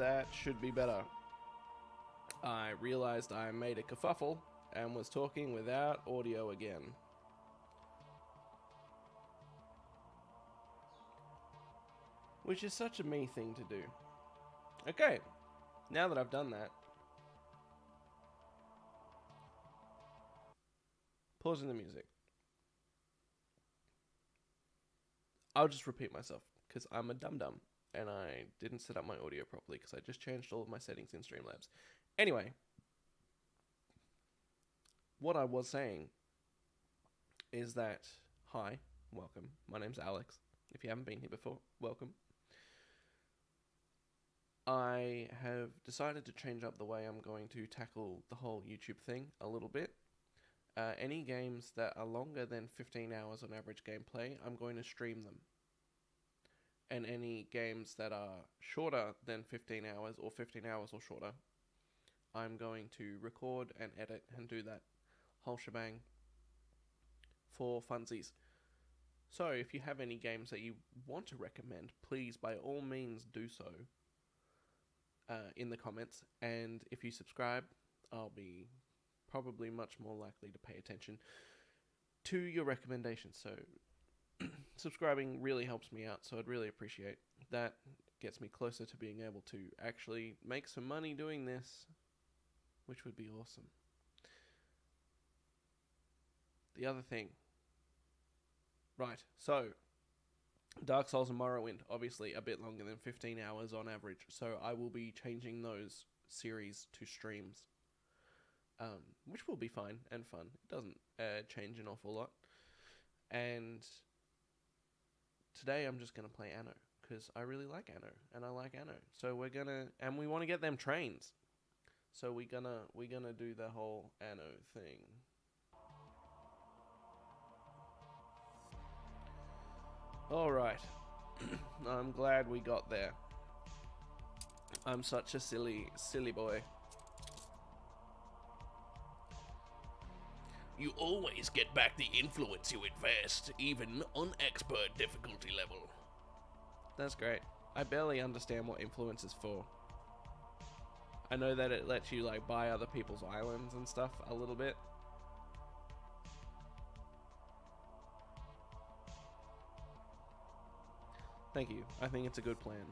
that should be better. I realized I made a kerfuffle and was talking without audio again. Which is such a me thing to do. Okay, now that I've done that, pausing the music. I'll just repeat myself, because I'm a dum-dum, and I didn't set up my audio properly, because I just changed all of my settings in Streamlabs. Anyway, what I was saying is that, hi, welcome, my name's Alex. If you haven't been here before, welcome. I have decided to change up the way I'm going to tackle the whole YouTube thing a little bit. Any games that are longer than 15 hours on average gameplay, I'm going to stream them. And any games that are shorter than 15 hours or 15 hours or shorter, I'm going to record and edit and do that whole shebang for funsies. So if you have any games that you want to recommend, please by all means do so in the comments. And if you subscribe, I'll be probably much more likely to pay attention to your recommendations. So subscribing really helps me out, so I'd really appreciate that. Gets me closer to being able to actually make some money doing this, which would be awesome. The other thing, right, so Dark Souls and Morrowind, obviously a bit longer than 15 hours on average, so I will be changing those series to streams. Which will be fine and fun. It doesn't change an awful lot. And today I'm just going to play Anno, because I really like Anno, and I like Anno. So we're going to, and we want to get them trains. So we're gonna do the whole Anno thing. Alright. I'm glad we got there. I'm such a silly boy. You always get back the influence you invest, even on expert difficulty level. That's great. I barely understand what influence is for. I know that it lets you like buy other people's islands and stuff a little bit. Thank you. I think it's a good plan.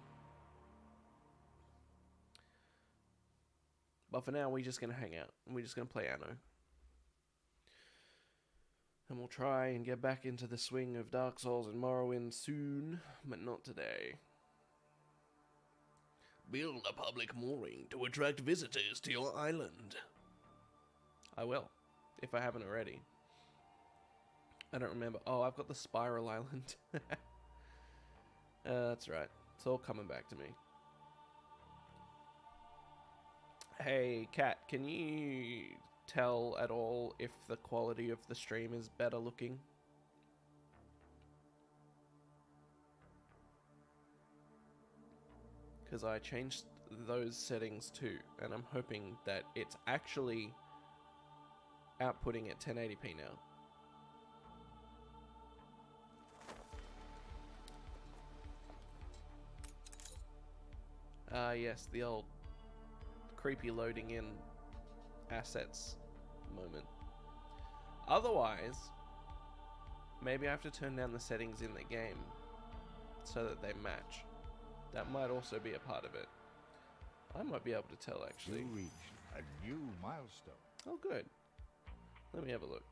But for now, we're just going to hang out. And we're just going to play Anno. And we'll try and get back into the swing of Dark Souls and Morrowind soon, but not today. Build a public mooring to attract visitors to your island. I will, if I haven't already. I don't remember. Oh, I've got the Spiral Island. That's right. It's all coming back to me. Hey, Kat, can you tell at all if the quality of the stream is better looking? Because I changed those settings too, and I'm hoping that it's actually outputting at 1080p now. Yes, the old creepy loading in assets moment. Otherwise, maybe I have to turn down the settings in the game so that they match. That might also be a part of it. I might be able to tell, actually. You reached a new milestone. Oh, good. Let me have a look.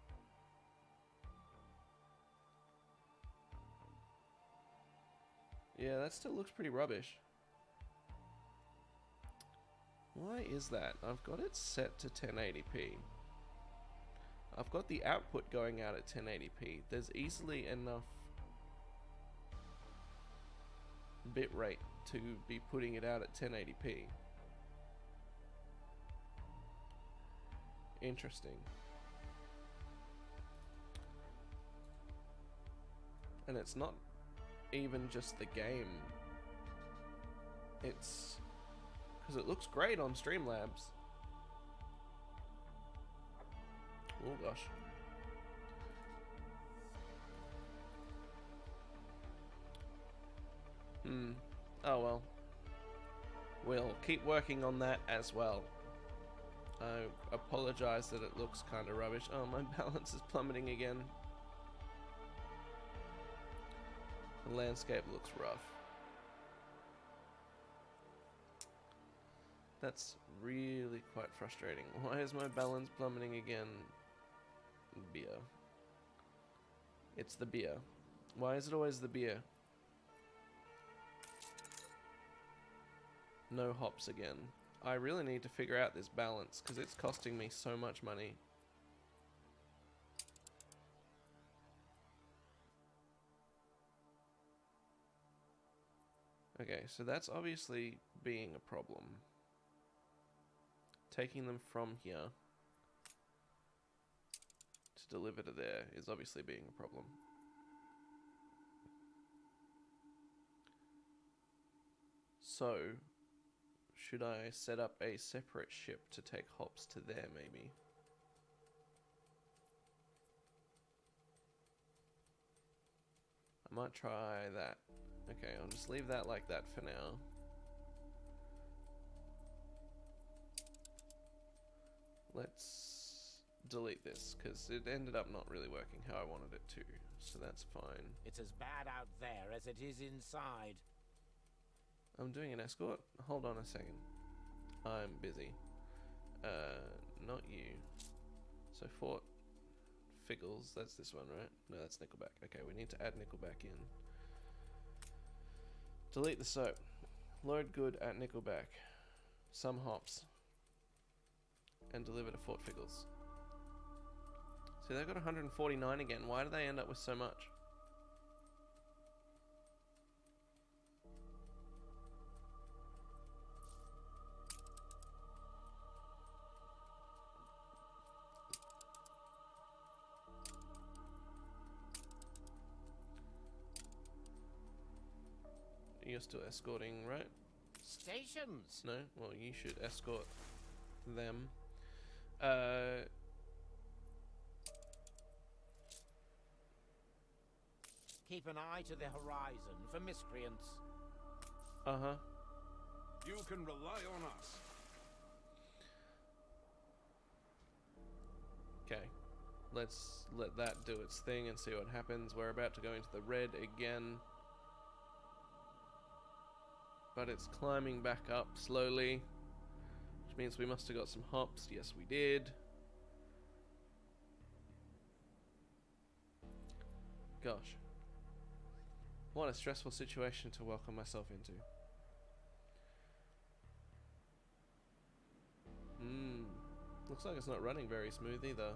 Yeah, that still looks pretty rubbish. Why is that? I've got it set to 1080p. I've got the output going out at 1080p. There's easily enough bitrate to be putting it out at 1080p. Interesting. And it's not even just the game. It's because it looks great on Streamlabs. Oh gosh. Oh well. We'll keep working on that as well. I apologize that it looks kind of rubbish. Oh, my balance is plummeting again. The landscape looks rough. That's really quite frustrating. Why is my balance plummeting again? Beer. It's the beer. Why is it always the beer? No hops again. I really need to figure out this balance because it's costing me so much money. Okay, so that's obviously being a problem. Taking them from here to deliver to there is obviously being a problem. So, should I set up a separate ship to take hops to there, maybe? I might try that. Okay, I'll just leave that like that for now. Let's delete this, because it ended up not really working how I wanted it to, so that's fine. It's as bad out there as it is inside. I'm doing an escort? Hold on a second. I'm busy. Not you. So Fort Figgles, that's this one, right? No, that's Nickelback. Okay, we need to add Nickelback in. Delete the soap. Load good at Nickelback. Some hops. And deliver to Fort Figgles. See, they've got 149 again. Why do they end up with so much? You're still escorting, right? Stations! No? Well, you should escort them. Keep an eye to the horizon for miscreants. Uh-huh. You can rely on us. Okay. Let's let that do its thing and see what happens. We're about to go into the red again. But it's climbing back up slowly, which means we must have got some hops. Yes, we did. Gosh. What a stressful situation to welcome myself into. Looks like it's not running very smooth either.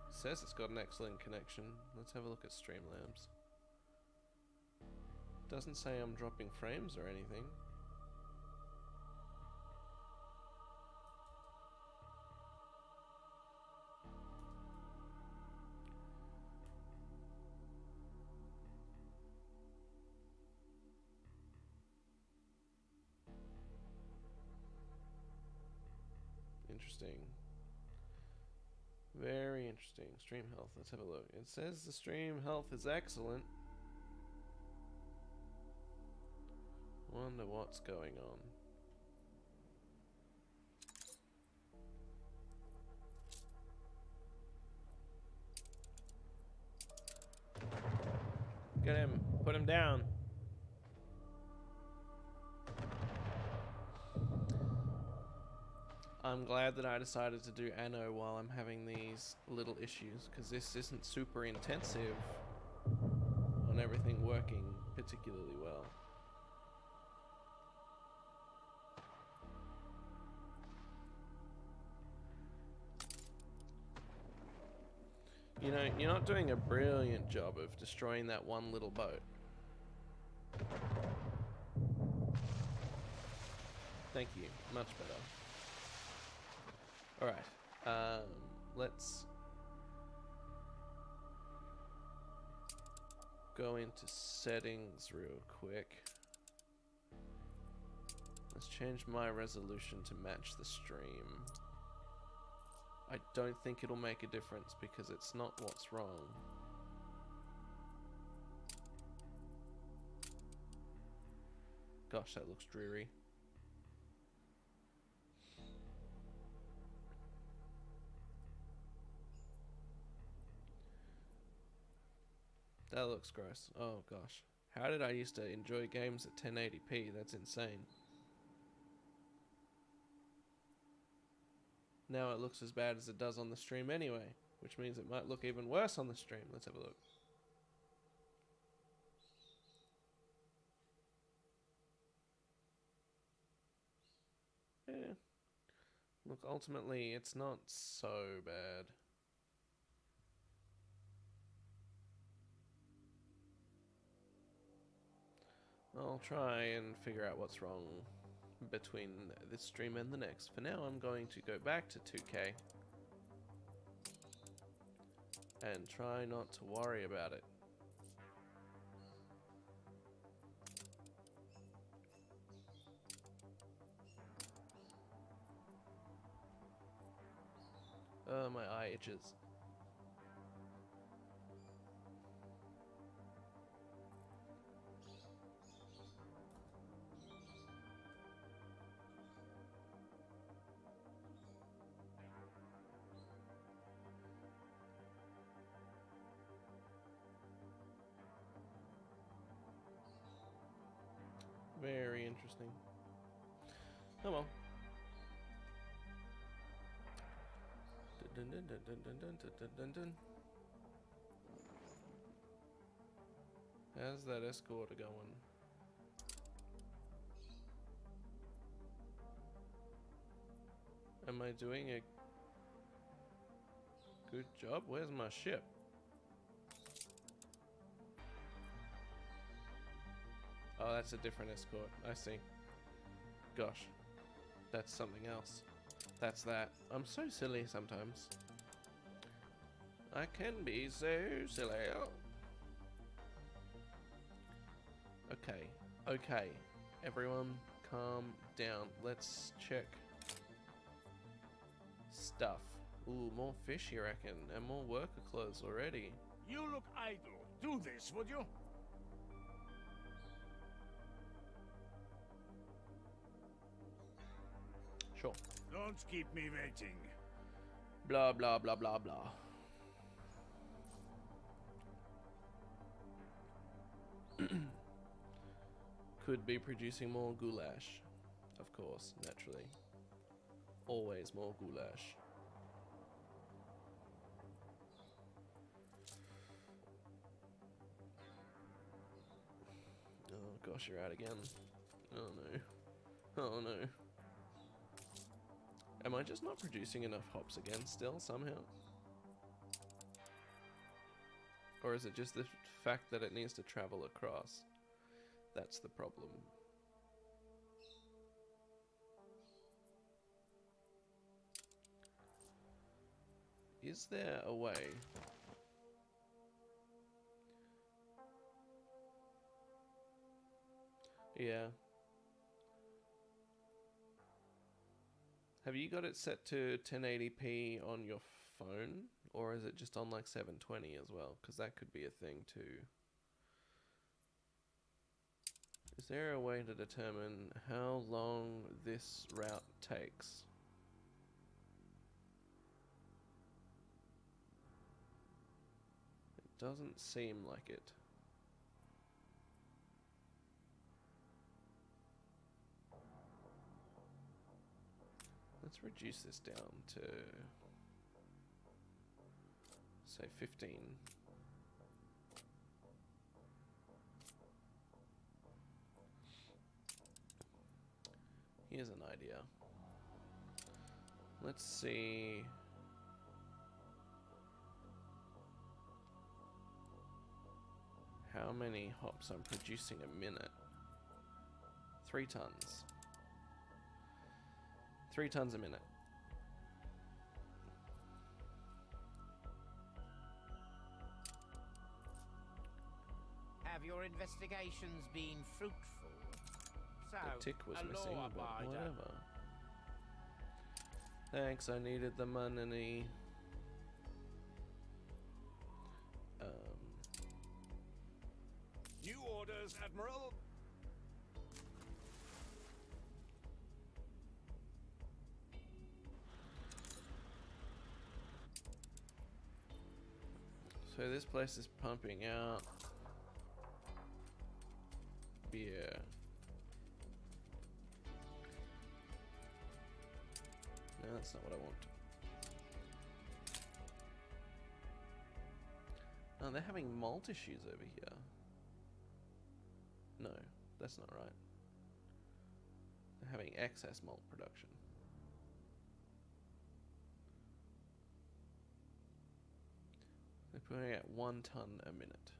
It says it's got an excellent connection. Let's have a look at Streamlabs. Doesn't say I'm dropping frames or anything. Interesting. Very interesting. Stream health. Let's have a look. It says the stream health is excellent. Wonder what's going on. Get him. Put him down. I'm glad that I decided to do Anno while I'm having these little issues, because this isn't super intensive on everything working particularly well. You know, you're not doing a brilliant job of destroying that one little boat. Thank you. Much better. Alright. Let's go into settings real quick. Let's change my resolution to match the stream. I don't think it'll make a difference because it's not what's wrong. Gosh, that looks dreary. That looks gross. Oh gosh. How did I used to enjoy games at 1080p? That's insane. Now it looks as bad as it does on the stream anyway, which means it might look even worse on the stream. Let's have a look. Yeah. Look, ultimately, it's not so bad. I'll try and figure out what's wrong between this stream and the next. For now, I'm going to go back to 2K and try not to worry about it. My eye itches. Very interesting. Oh well. Dun, dun, dun, dun, dun, dun, dun, dun, dun. How's that escort going? Am I doing a good job? Where's my ship? Oh, that's a different escort. I see. Gosh. That's something else. That's that. I'm so silly sometimes. I can be so silly. Okay. Okay. Everyone calm down. Let's check stuff. Ooh, more fish you reckon, and more worker clothes already. You look idle. Do this, would you? Sure. Don't keep me waiting. Blah, blah, blah, blah, blah. Could be producing more goulash. Of course, naturally. Always more goulash. Oh gosh, you're out again. Oh no. Oh no. Am I just not producing enough hops again still, somehow? Or is it just the fact that it needs to travel across? That's the problem. Is there a way? Yeah. Have you got it set to 1080p on your phone? Or is it just on like 720 as well? Because that could be a thing too. Is there a way to determine how long this route takes? It doesn't seem like it. Let's reduce this down to, say, 15. Here's an idea. Let's see. How many hops I'm producing a minute. 3 tons. 3 tons a minute. Have your investigations been fruitful? So, The tick was a missing, but law-abider. whatever. Thanks, I needed the money. New orders, Admiral. So this place is pumping out beer. No, that's not what I want. Oh, they're having malt issues over here. No, that's not right. They're having excess malt production. They're putting out 1 ton a minute.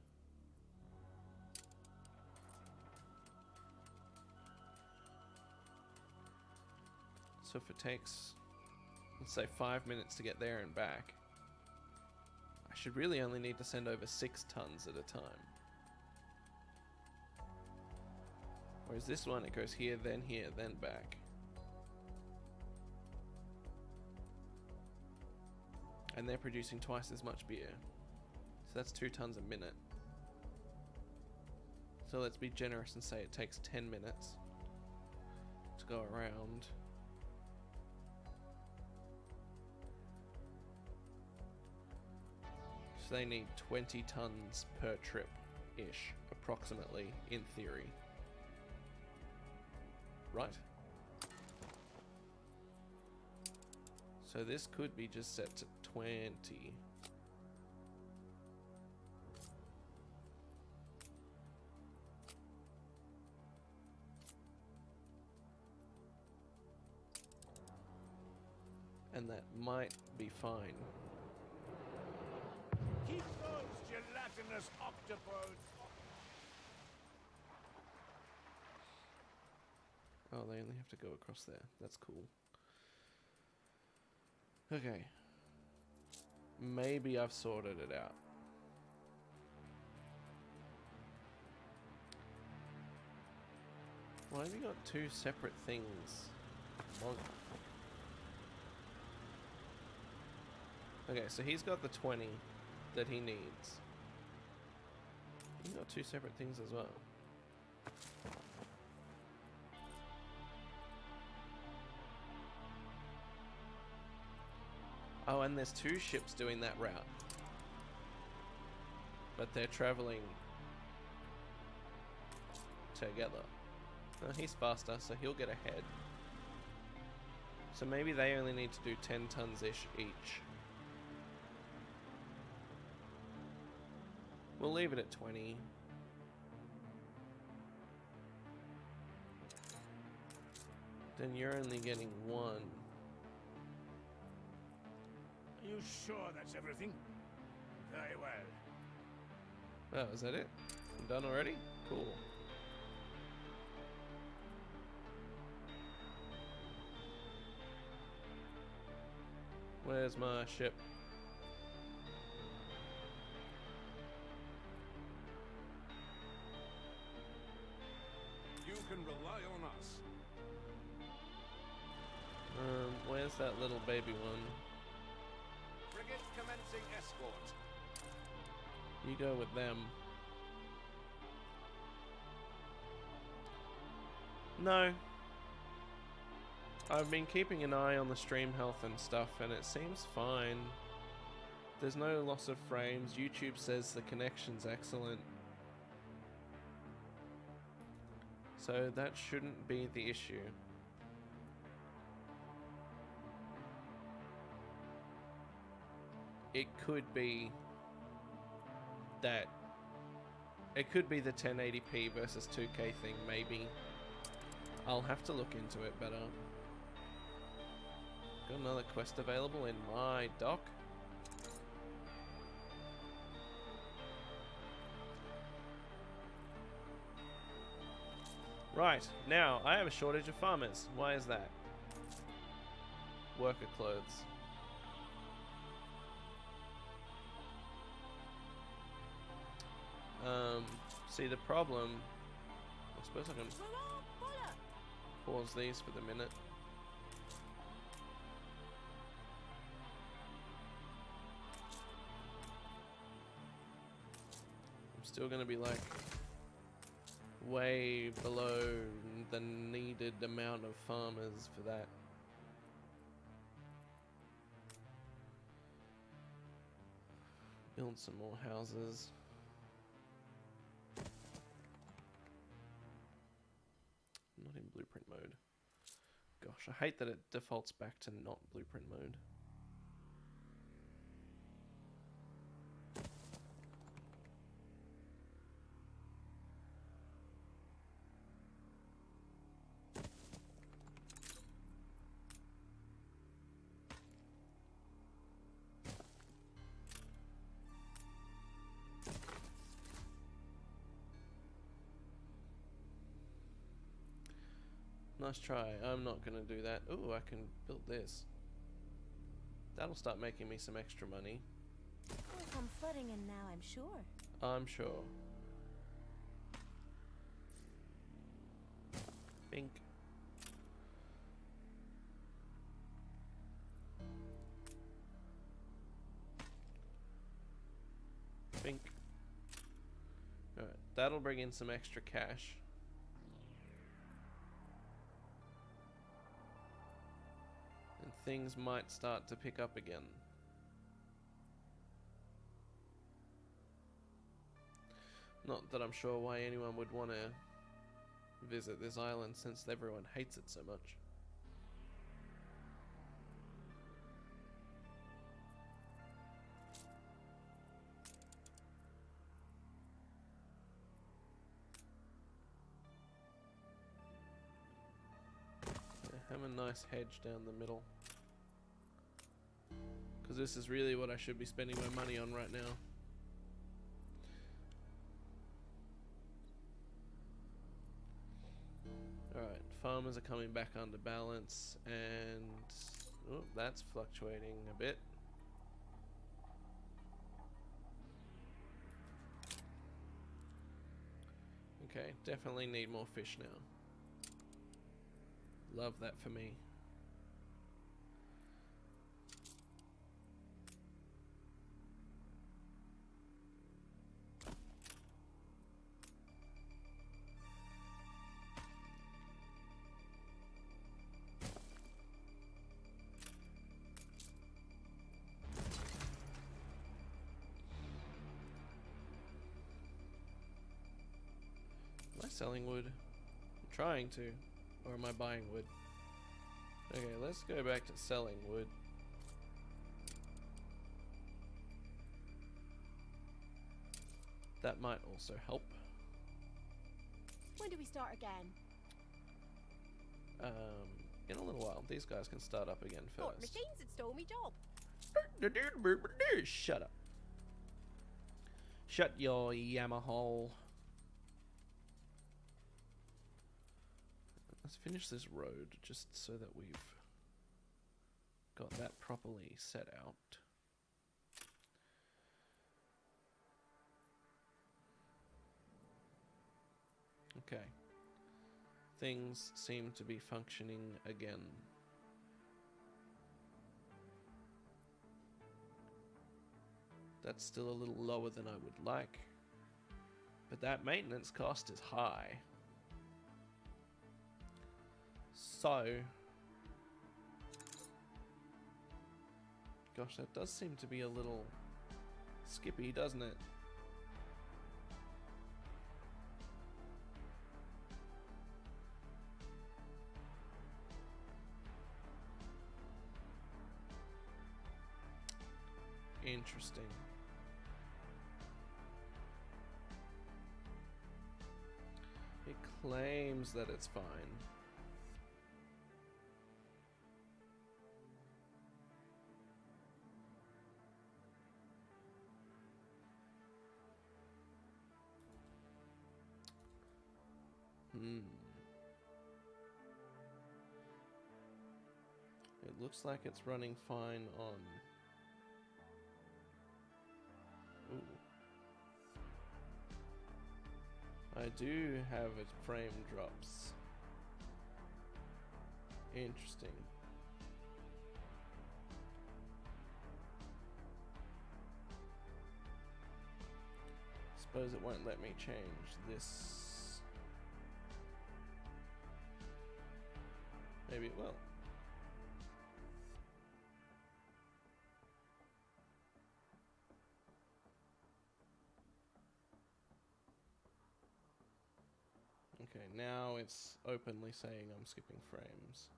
So if it takes, let's say 5 minutes to get there and back, I should really only need to send over 6 tons at a time. Whereas this one, it goes here, then back. And they're producing twice as much beer. So that's 2 tons a minute. So let's be generous and say it takes 10 minutes to go around. So they need 20 tons per trip-ish, approximately, in theory. Right? So this could be just set to 20. And that might be fine. Keep those gelatinous octopodes. Oh, they only have to go across there. That's cool. Okay. Maybe I've sorted it out. Why have you got 2 separate things? Okay, so he's got the 20 that he needs. He's got 2 separate things as well. Oh, and there's 2 ships doing that route. But they're traveling together. Oh, he's faster, so he'll get ahead. So maybe they only need to do 10 tons-ish each. We'll leave it at 20. Then you're only getting 1. Are you sure that's everything? Very well. Oh, is that it? I'm done already? Cool. Where's my ship? You can rely on us. Where's that little baby one? Frigate commencing escort. You go with them. No. I've been keeping an eye on the stream health and stuff, and it seems fine. There's no loss of frames. YouTube says the connection's excellent. So that shouldn't be the issue. It could be that. It could be the 1080p versus 2K thing, maybe. I'll have to look into it better. Got another quest available in my dock. Right, now I have a shortage of farmers. Why is that? Worker clothes. See the problem. I suppose I can pause these for the minute. I'm still gonna be like way below the needed amount of farmers for that. Build some more houses. Not in blueprint mode. Gosh, I hate that it defaults back to not blueprint mode. Nice try. I'm not gonna do that. Ooh, I can build this. That'll start making me some extra money. Will come flooding in now, I'm sure. I'm sure. Bink. Bink. Alright, that'll bring in some extra cash. And things might start to pick up again. Not that I'm sure why anyone would want to visit this island since everyone hates it so much. Have a nice hedge down the middle. Because this is really what I should be spending my money on right now. Alright, farmers are coming back under balance, and oh, that's fluctuating a bit. Okay, definitely need more fish now. Love that for me. Am I selling wood? I'm trying to. Or am I buying wood? Okay, let's go back to selling wood. That might also help. When do we start again? In a little while. These guys can start up again Thought first. machines had stole me job. Shut up. Shut your yammer hole. Let's finish this road just so that we've got that properly set out. Okay. Things seem to be functioning again. That's still a little lower than I would like, but that maintenance cost is high. So, gosh, that does seem to be a little skippy, doesn't it? Interesting. It claims that it's fine. It looks like it's running fine on... Ooh. I do have it frame drops. Interesting. Suppose it won't let me change this. Maybe it will. Okay, now it's openly saying I'm skipping frames.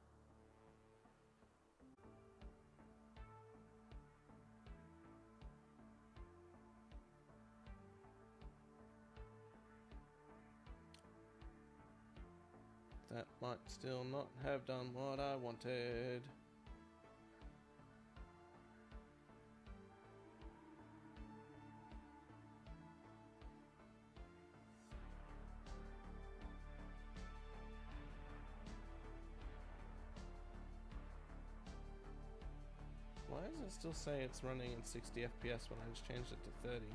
That might still not have done what I wanted. Why does it still say it's running at 60 FPS when I just changed it to 30?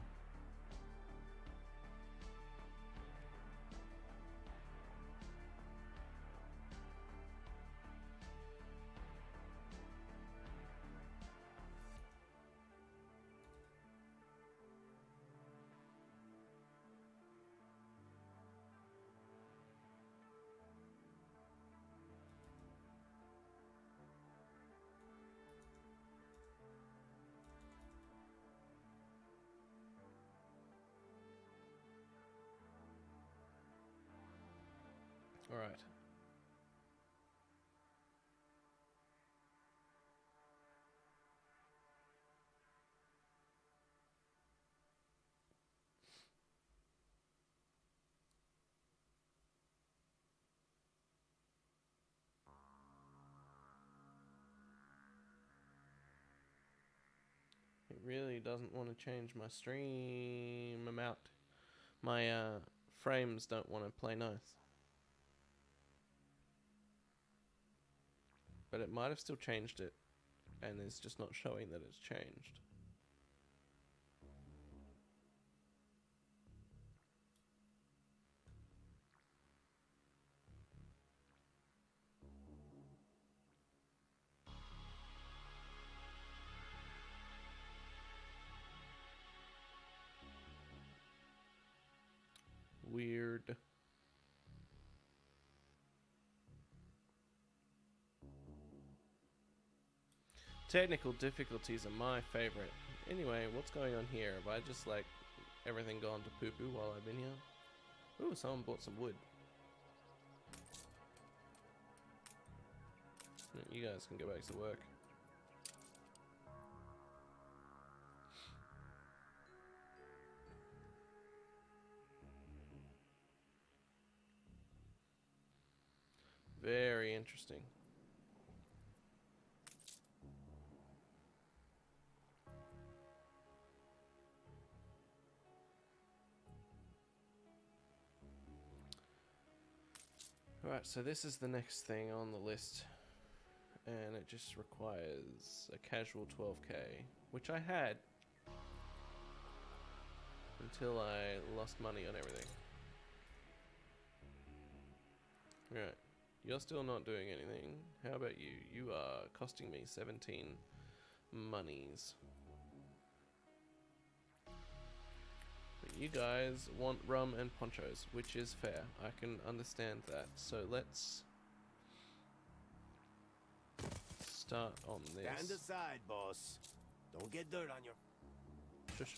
All right. It really doesn't want to change my stream amount. My frames don't want to play nice. But it might have still changed it, and it's just not showing that it's changed. Weird. Technical difficulties are my favorite. Anyway, what's going on here? Have I just like everything gone to poo poo while I've been here? Ooh, someone bought some wood. You guys can go back to work. Very interesting. Alright, so this is the next thing on the list. And it just requires a casual 12k, which I had until I lost money on everything. Right, you're still not doing anything. How about you? You are costing me 17 monies. But you guys want rum and ponchos, which is fair. I can understand that. So let's start on this. Stand aside, boss. Don't get dirt on your... Shush.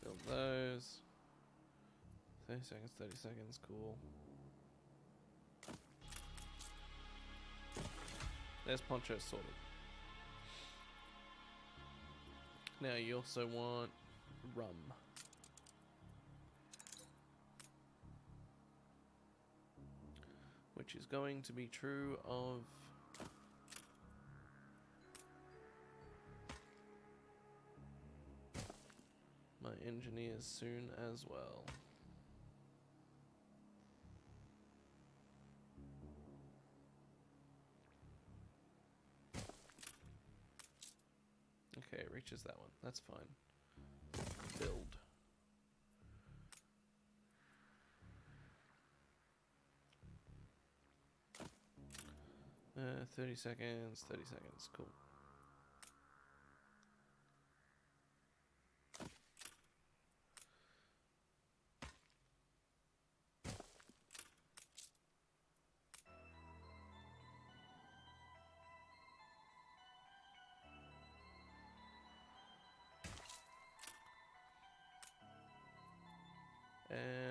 Build those. 30 seconds, 30 seconds, cool. There's poncho sorted. Now you also want rum. Which is going to be true of my engineers soon as well. Okay, it reaches that one. That's fine. Build. 30 seconds, 30 seconds, cool.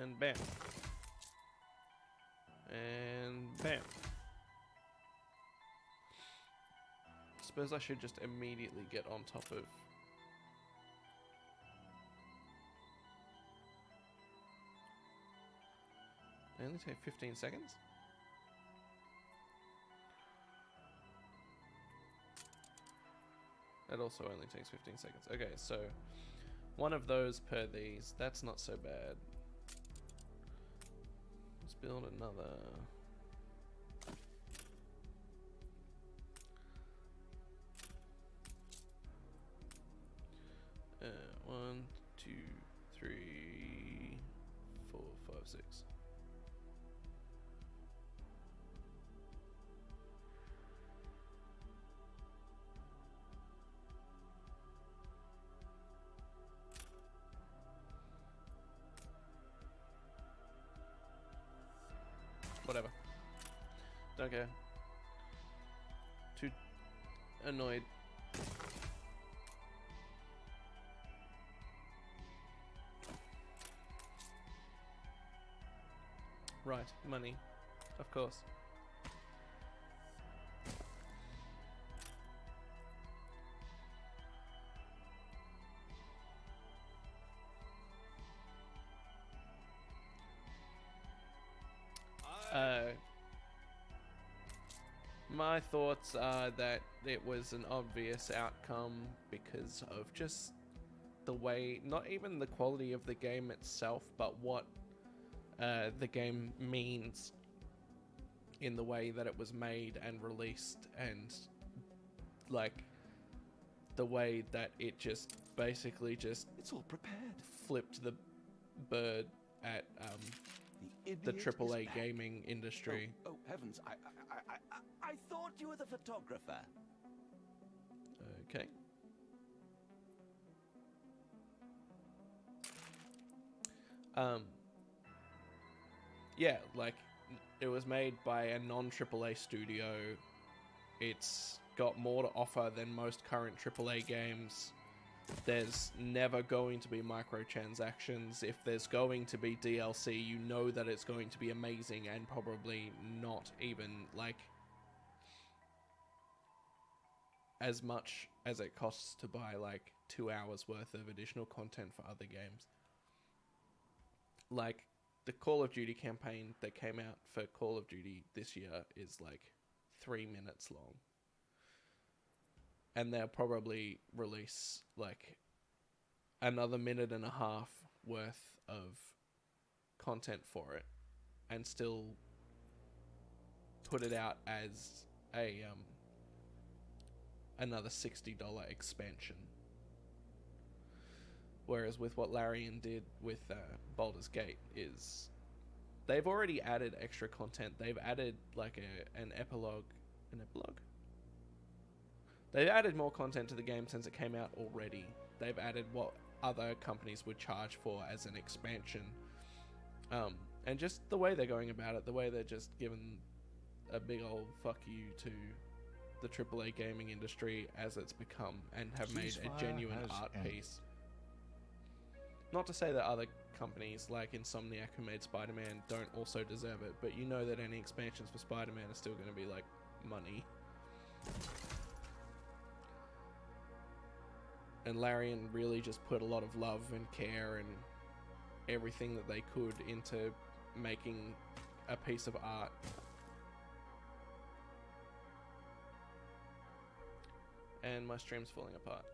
And bam. And bam. Suppose I should just immediately get on top of... They only take 15 seconds? That also only takes 15 seconds. Okay, so one of those per these. That's not so bad. Let's build another. One, two, three, 4, 5, 6. Whatever. Don't care. Too annoyed. Right, money. Of course. My thoughts are that it was an obvious outcome because of just the way, not even the quality of the game itself, but what the game means in the way that it was made and released, and like the way that it just basically just It's all prepared. flipped the bird at the idiot AAA is back. gaming industry. Oh heavens! I thought you were the photographer. Okay. Yeah, like it was made by a non-AAA studio. It's got more to offer than most current AAA games. There's never going to be microtransactions. If there's going to be DLC, you know that it's going to be amazing and probably not even like as much as it costs to buy like 2 hours worth of additional content for other games. Like the Call of Duty campaign that came out for Call of Duty this year is like 3 minutes long. And they'll probably release like another minute and a half worth of content for it and still put it out as a another $60 expansion. Whereas with what Larian did with Baldur's Gate is they've already added extra content. They've added like an epilogue. An epilogue? They've added more content to the game since it came out already. They've added what other companies would charge for as an expansion. And just the way they're going about it, the way they're just giving a big old fuck you to the AAA gaming industry as it's become, and have made a genuine art piece. Not to say that other companies like Insomniac, who made Spider-Man, don't also deserve it, but you know that any expansions for Spider-Man are still going to be like money. And Larian really just put a lot of love and care and everything that they could into making a piece of art. And my stream's falling apart.